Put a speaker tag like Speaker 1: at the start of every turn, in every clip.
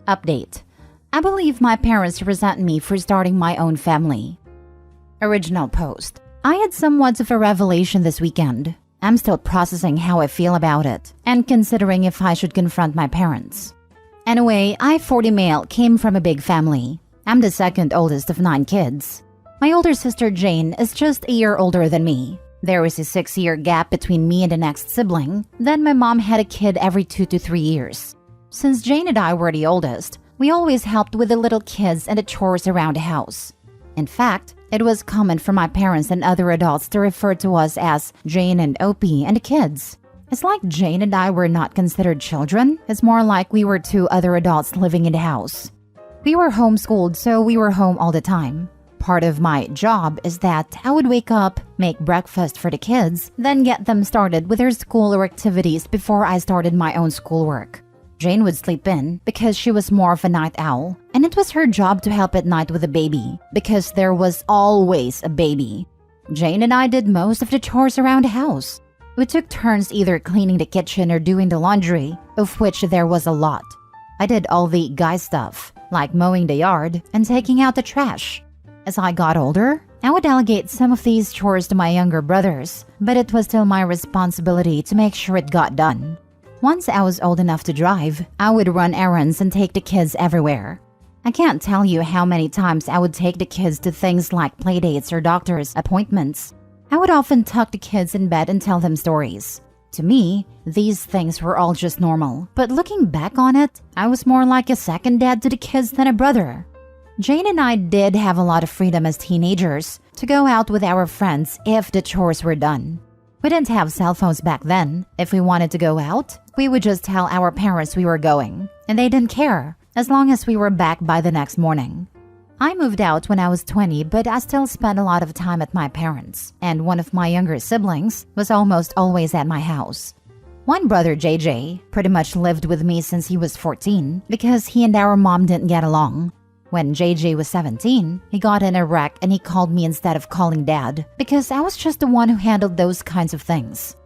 Speaker 1: Update. I believe my parents resent me for starting my own family. Original post. I had somewhat of a revelation this weekend. I'm still processing how I feel about it and considering if I should confront my parents. Anyway, I, 40 male, came from a big family. I'm the second oldest of 9 kids. My older sister Jane is just a year older than me. There is a 6-year gap between me and the next sibling. Then my mom had a kid every 2 to 3 years. Since Jane and I were the oldest, we always helped with the little kids and the chores around the house. In fact, it was common for my parents and other adults to refer to us as Jane and Opie and the kids. It's like Jane and I were not considered children. It's more like we were 2 other adults living in the house. We were homeschooled, so we were home all the time. Part of my job is that I would wake up, make breakfast for the kids, then get them started with their school or activities before I started my own schoolwork. Jane would sleep in because she was more of a night owl, and it was her job to help at night with the baby because there was always a baby. Jane and I did most of the chores around the house. We took turns either cleaning the kitchen or doing the laundry, of which there was a lot. I did all the guy stuff, like mowing the yard and taking out the trash. As I got older, I would delegate some of these chores to my younger brothers, but it was still my responsibility to make sure it got done. Once I was old enough to drive, I would run errands and take the kids everywhere. I can't tell you how many times I would take the kids to things like playdates or doctor's appointments. I would often tuck the kids in bed and tell them stories. To me, these things were all just normal, but looking back on it, I was more like a second dad to the kids than a brother. Jane and I did have a lot of freedom as teenagers to go out with our friends if the chores were done. We didn't have cell phones back then. If we wanted to go out, we would just tell our parents we were going, and they didn't care, as long as we were back by the next morning. I moved out when I was 20, but I still spent a lot of time at my parents', and one of my younger siblings was almost always at my house. One brother, JJ, pretty much lived with me since he was 14 because he and our mom didn't get along. When JJ was 17, he got in a wreck and he called me instead of calling dad because I was just the one who handled those kinds of things.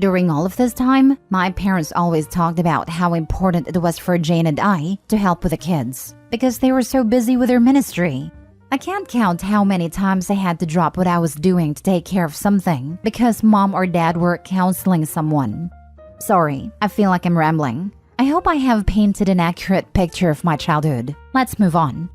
Speaker 1: During all of this time, my parents always talked about how important it was for Jane and I to help with the kids because they were so busy with their ministry. I can't count how many times I had to drop what I was doing to take care of something because mom or dad were counseling someone. Sorry, I feel like I'm rambling. I hope I have painted an accurate picture of my childhood. Let's move on.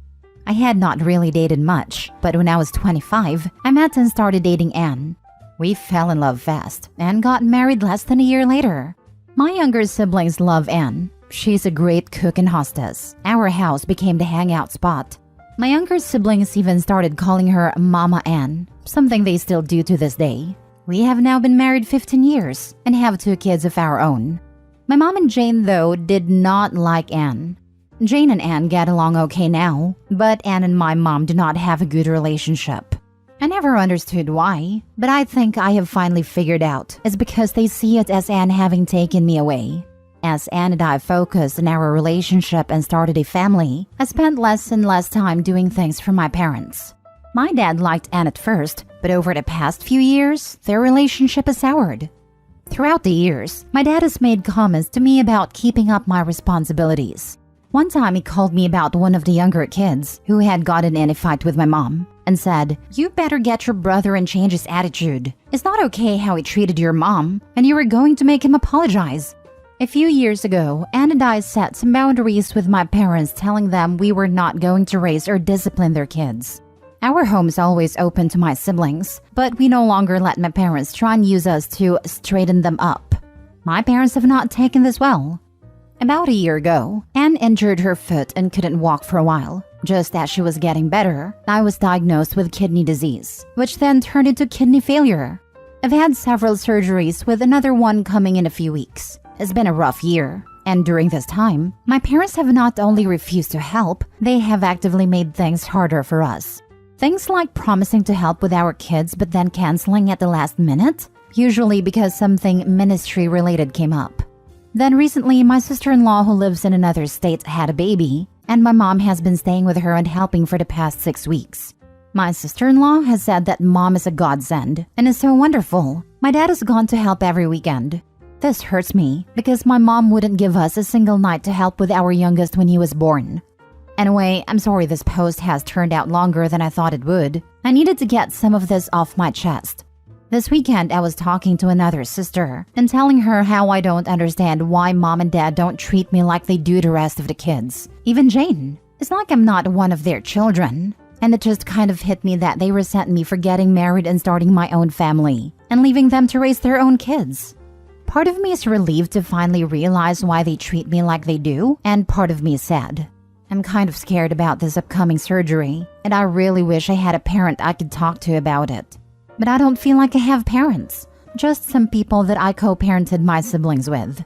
Speaker 1: I had not really dated much, but when I was 25, I met and started dating Anne. We fell in love fast and got married less than a year later. My younger siblings love Anne. She's a great cook and hostess. Our house became the hangout spot. My younger siblings even started calling her Mama Anne, something they still do to this day. We have now been married 15 years and have 2 kids of our own. My mom and Jane, though, did not like Anne. Jane and Anne get along okay now, but Anne and my mom do not have a good relationship. I never understood why, but I think I have finally figured out it's because they see it as Anne having taken me away. As Anne and I focused on our relationship and started a family, I spent less and less time doing things for my parents. My dad liked Anne at first, but over the past few years, their relationship has soured. Throughout the years, my dad has made comments to me about keeping up my responsibilities. One time he called me about one of the younger kids who had gotten in a fight with my mom and said, "You better get your brother and change his attitude. It's not okay how he treated your mom, and you were going to make him apologize." A few years ago, Anne and I set some boundaries with my parents, telling them we were not going to raise or discipline their kids. Our home is always open to my siblings, but we no longer let my parents try and use us to straighten them up. My parents have not taken this well. About a year ago, Anne injured her foot and couldn't walk for a while. Just as she was getting better, I was diagnosed with kidney disease, which then turned into kidney failure. I've had several surgeries with another one coming in a few weeks. It's been a rough year, and during this time, my parents have not only refused to help, they have actively made things harder for us. Things like promising to help with our kids but then canceling at the last minute, usually because something ministry-related came up. Then recently, my sister-in-law who lives in another state had a baby, and my mom has been staying with her and helping for the past 6 weeks. My sister-in-law has said that mom is a godsend and is so wonderful. My dad has gone to help every weekend. This hurts me because my mom wouldn't give us a single night to help with our youngest when he was born. Anyway, I'm sorry this post has turned out longer than I thought it would. I needed to get some of this off my chest. This weekend, I was talking to another sister and telling her how I don't understand why mom and dad don't treat me like they do the rest of the kids. Even Jane. It's like I'm not one of their children. And it just kind of hit me that they resent me for getting married and starting my own family and leaving them to raise their own kids. Part of me is relieved to finally realize why they treat me like they do, and part of me is sad. I'm kind of scared about this upcoming surgery, and I really wish I had a parent I could talk to about it. But I don't feel like I have parents, just some people that I co-parented my siblings with.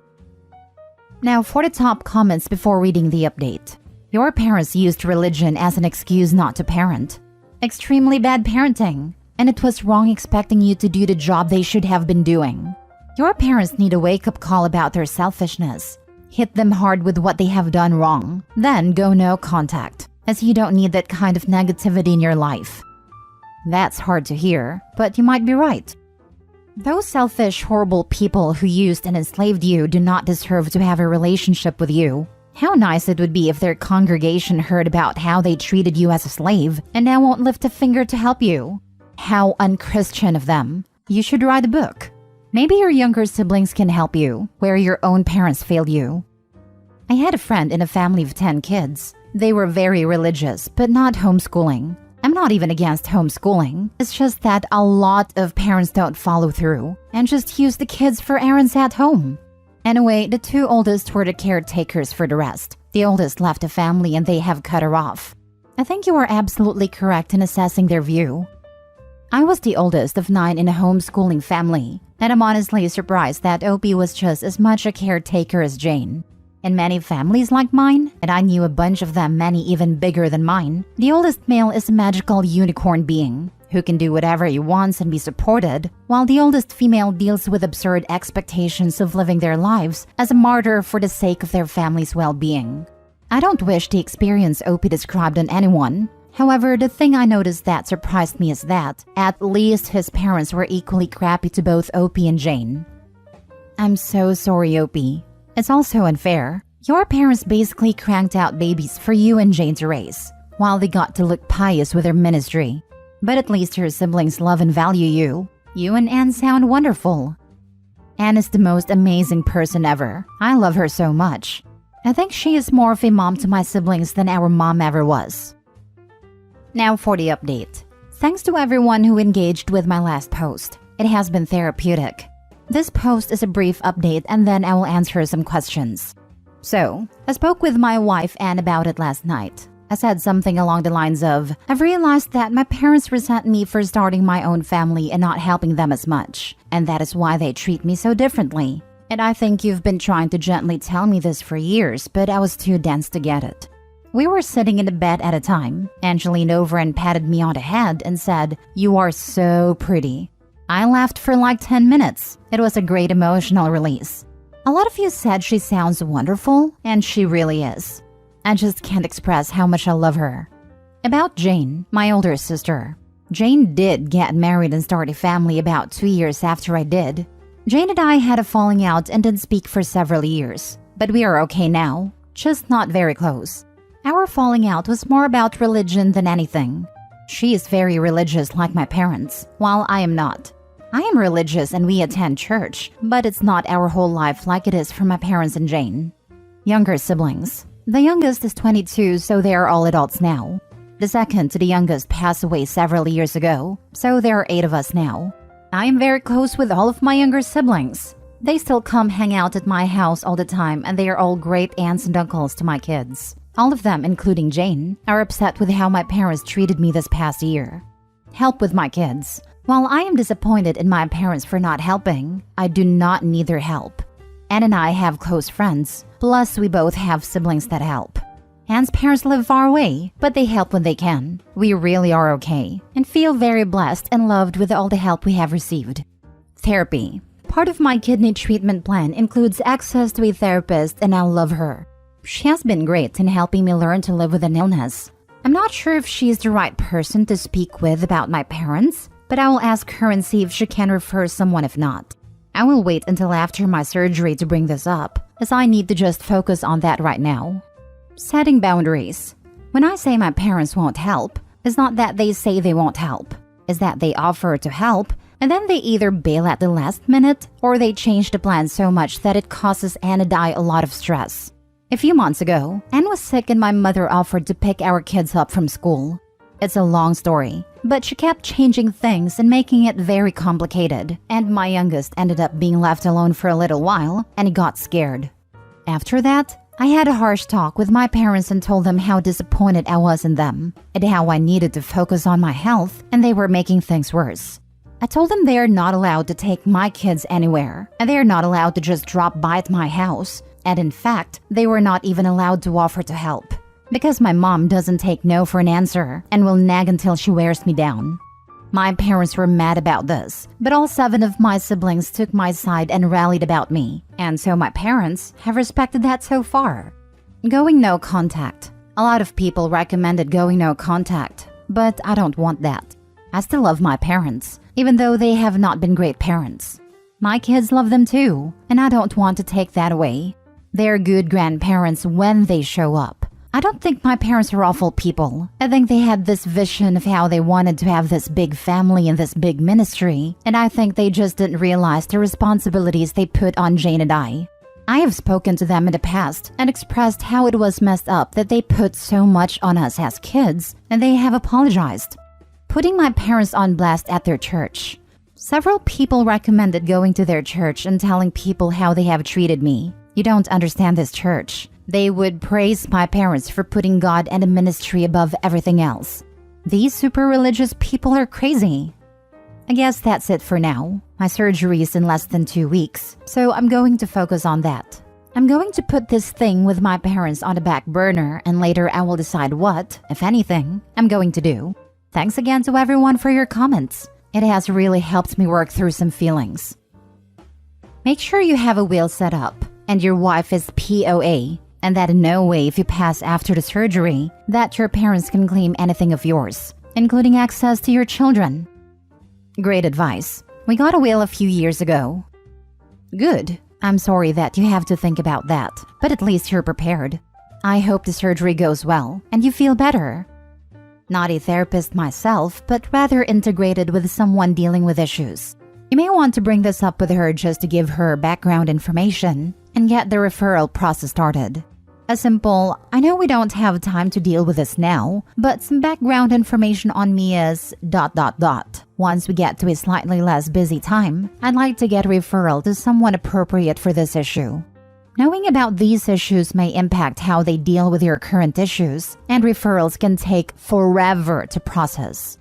Speaker 1: Now for the top comments before reading the update. Your parents used religion as an excuse not to parent. Extremely bad parenting, and it was wrong expecting you to do the job they should have been doing. Your parents need a wake-up call about their selfishness. Hit them hard with what they have done wrong, then go no contact, as you don't need that kind of negativity in your life. That's hard to hear, but you might be right. Those selfish, horrible people who used and enslaved you do not deserve to have a relationship with you. How nice it would be if their congregation heard about how they treated you as a slave and now won't lift a finger to help you. How unchristian of them. You should write a book. Maybe your younger siblings can help you, where your own parents failed you. I had a friend in a family of 10 kids. They were very religious, but not homeschooling. I'm not even against homeschooling. It's just that a lot of parents don't follow through and just use the kids for errands at home. Anyway, the 2 oldest were the caretakers for the rest. The oldest left the family and they have cut her off. I think you are absolutely correct in assessing their view. I was the oldest of 9 in a homeschooling family, and I'm honestly surprised that Opie was just as much a caretaker as Jane. In many families like mine, and I knew a bunch of them many even bigger than mine, the oldest male is a magical unicorn being who can do whatever he wants and be supported, while the oldest female deals with absurd expectations of living their lives as a martyr for the sake of their family's well-being. I don't wish the experience Opie described on anyone. However, the thing I noticed that surprised me is that, at least his parents were equally crappy to both Opie and Jane. I'm so sorry, Opie. It's also unfair. Your parents basically cranked out babies for you and Jane to raise, while they got to look pious with their ministry. But at least your siblings love and value you. You and Anne sound wonderful. Anne is the most amazing person ever. I love her so much. I think she is more of a mom to my siblings than our mom ever was. Now for the update. Thanks to everyone who engaged with my last post. It has been therapeutic. This post is a brief update and then I will answer some questions. So, I spoke with my wife Anne about it last night. I said something along the lines of, I've realized that my parents resent me for starting my own family and not helping them as much, and that is why they treat me so differently. And I think you've been trying to gently tell me this for years, but I was too dense to get it. We were sitting in the bed at a time, and she leaned over and patted me on the head and said, "You are so pretty." I laughed for like 10 minutes. It was a great emotional release. A lot of you said she sounds wonderful, and she really is. I just can't express how much I love her. About Jane, my older sister. Jane did get married and start a family about 2 years after I did. Jane and I had a falling out and didn't speak for several years, but we are okay now, just not very close. Our falling out was more about religion than anything. She is very religious like my parents, while I am not. I am religious and we attend church, but it's not our whole life like it is for my parents and Jane. Younger siblings. The youngest is 22, so they are all adults now. The second to the youngest passed away several years ago, so there are 8 of us now. I am very close with all of my younger siblings. They still come hang out at my house all the time and they are all great aunts and uncles to my kids. All of them, including Jane, are upset with how my parents treated me this past year. Help with my kids. While I am disappointed in my parents for not helping, I do not need their help. Anne and I have close friends, plus we both have siblings that help. Anne's parents live far away, but they help when they can. We really are okay, and feel very blessed and loved with all the help we have received. Therapy. Part of my kidney treatment plan includes access to a therapist and I love her. She has been great in helping me learn to live with an illness. I'm not sure if she is the right person to speak with about my parents, but I will ask her and see if she can refer someone if not. I will wait until after my surgery to bring this up, as I need to just focus on that right now. Setting boundaries. When I say my parents won't help, it's not that they say they won't help. It's that they offer to help, and then they either bail at the last minute or they change the plan so much that it causes Ann and I a lot of stress. A few months ago, Ann was sick and my mother offered to pick our kids up from school. It's a long story, but she kept changing things and making it very complicated, and my youngest ended up being left alone for a little while and he got scared. After that, I had a harsh talk with my parents and told them how disappointed I was in them and how I needed to focus on my health and they were making things worse. I told them they are not allowed to take my kids anywhere and they are not allowed to just drop by at my house, and in fact, they were not even allowed to offer to help. Because my mom doesn't take no for an answer and will nag until she wears me down. My parents were mad about this, but all 7 of my siblings took my side and rallied about me, and so my parents have respected that so far. Going no contact. A lot of people recommended going no contact, but I don't want that. I still love my parents, even though they have not been great parents. My kids love them too, and I don't want to take that away. They're good grandparents when they show up. I don't think my parents are awful people. I think they had this vision of how they wanted to have this big family and this big ministry, and I think they just didn't realize the responsibilities they put on Jane and I. I have spoken to them in the past and expressed how it was messed up that they put so much on us as kids, and they have apologized. Putting my parents on blast at their church. Several people recommended going to their church and telling people how they have treated me. You don't understand this church. They would praise my parents for putting God and the ministry above everything else. These super religious people are crazy. I guess that's it for now. My surgery is in less than 2 weeks, so I'm going to focus on that. I'm going to put this thing with my parents on the back burner, and later I will decide what, if anything, I'm going to do. Thanks again to everyone for your comments. It has really helped me work through some feelings. Make sure you have a will set up and your wife is POA, and that in no way if you pass after the surgery that your parents can claim anything of yours, including access to your children. Great advice. We got a will a few years ago. Good. I'm sorry that you have to think about that, but at least you're prepared. I hope the surgery goes well and you feel better. Not a therapist myself, but rather integrated with someone dealing with issues. You may want to bring this up with her just to give her background information and get the referral process started. A simple, I know we don't have time to deal with this now, but some background information on me is ... Once we get to a slightly less busy time, I'd like to get a referral to someone appropriate for this issue. Knowing about these issues may impact how they deal with your current issues, and referrals can take forever to process.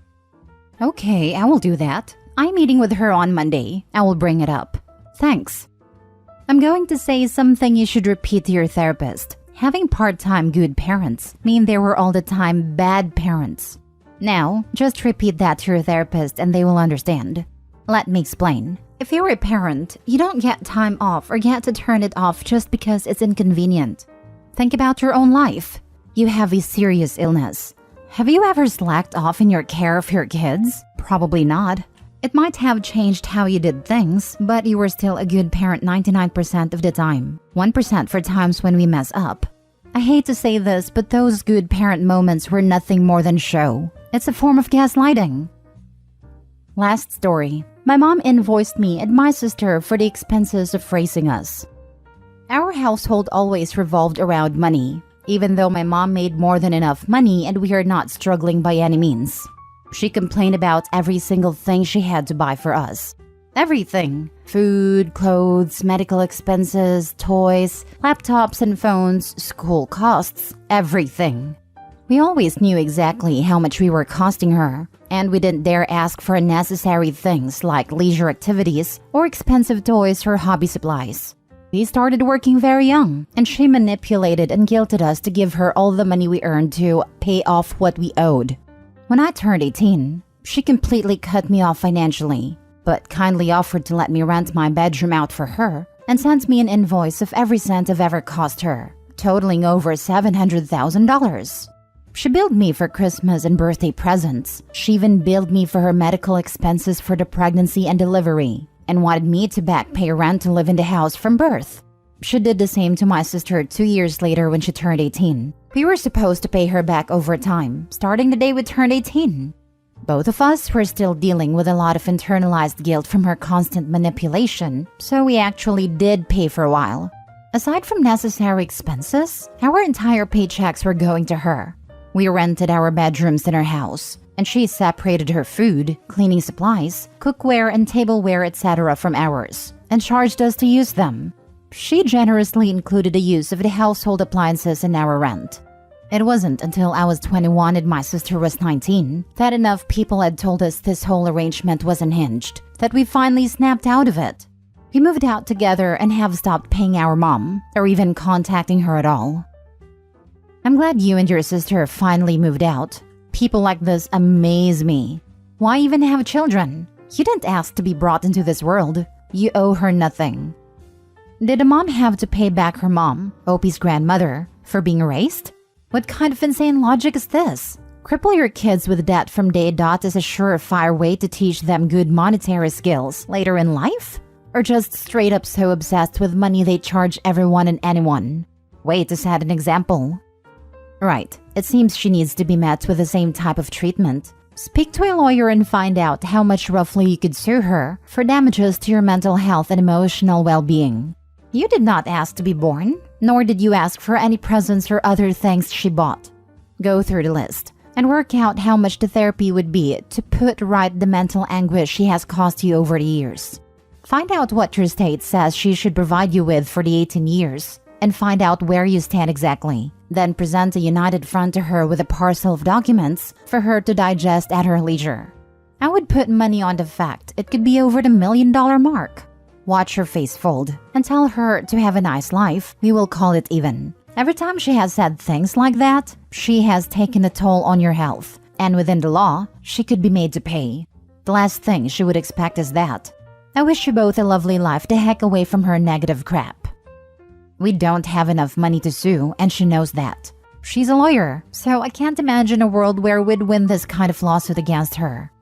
Speaker 1: Okay, I will do that. I'm meeting with her on Monday. I will bring it up. Thanks. I'm going to say something you should repeat to your therapist. Having part-time good parents mean they were all the time bad parents. Now, just repeat that to your therapist and they will understand. Let me explain. If you're a parent, you don't get time off or get to turn it off just because it's inconvenient. Think about your own life. You have a serious illness. Have you ever slacked off in your care of your kids? Probably not. It might have changed how you did things, but you were still a good parent 99% of the time. 1% for times when we mess up. I hate to say this, but those good parent moments were nothing more than show. It's a form of gaslighting. Last story. My mom invoiced me and my sister for the expenses of raising us. Our household always revolved around money, even though my mom made more than enough money and we are not struggling by any means. She complained about every single thing she had to buy for us. Everything. Food, clothes, medical expenses, toys, laptops and phones, school costs, everything. We always knew exactly how much we were costing her, and we didn't dare ask for unnecessary things like leisure activities or expensive toys or hobby supplies. We started working very young, and she manipulated and guilted us to give her all the money we earned to pay off what we owed. When I turned 18, she completely cut me off financially, but kindly offered to let me rent my bedroom out for her and sent me an invoice of every cent I've ever cost her, totaling over $700,000. She billed me for Christmas and birthday presents. She even billed me for her medical expenses for the pregnancy and delivery. and wanted me to back pay rent to live in the house from birth. She did the same to my sister 2 years later when she turned 18. We were supposed to pay her back over time, starting the day we turned 18. Both of us were still dealing with a lot of internalized guilt from her constant manipulation, so we actually did pay for a while. Aside from necessary expenses, our entire paychecks were going to her. We rented our bedrooms in her house, and she separated her food, cleaning supplies, cookware and tableware etc. from ours, and charged us to use them. She generously included the use of the household appliances in our rent. It wasn't until I was 21 and my sister was 19 that enough people had told us this whole arrangement was unhinged that we finally snapped out of it. We moved out together and have stopped paying our mom or even contacting her at all. I'm glad you and your sister finally moved out. People like this amaze me. Why even have children? You didn't ask to be brought into this world. You owe her nothing. Did the mom have to pay back her mom, Opie's grandmother, for being erased? What kind of insane logic is this? Cripple your kids with debt from day dot is a surefire way to teach them good monetary skills later in life? Or just straight up so obsessed with money they charge everyone and anyone? Wait to set an example. Right, it seems she needs to be met with the same type of treatment. Speak to a lawyer and find out how much roughly you could sue her for damages to your mental health and emotional well-being. You did not ask to be born, nor did you ask for any presents or other things she bought. Go through the list and work out how much the therapy would be to put right the mental anguish she has caused you over the years. Find out what your state says she should provide you with for the 18 years, and find out where you stand exactly. Then present a united front to her with a parcel of documents for her to digest at her leisure. I would put money on the fact it could be over the $1 million mark. Watch her face fold and tell her to have a nice life. We will call it even. Every time she has said things like that, she has taken a toll on your health, and within the law, she could be made to pay. The last thing she would expect is that. I wish you both a lovely life the heck away from her negative crap. We don't have enough money to sue, and she knows that. She's a lawyer, so I can't imagine a world where we'd win this kind of lawsuit against her.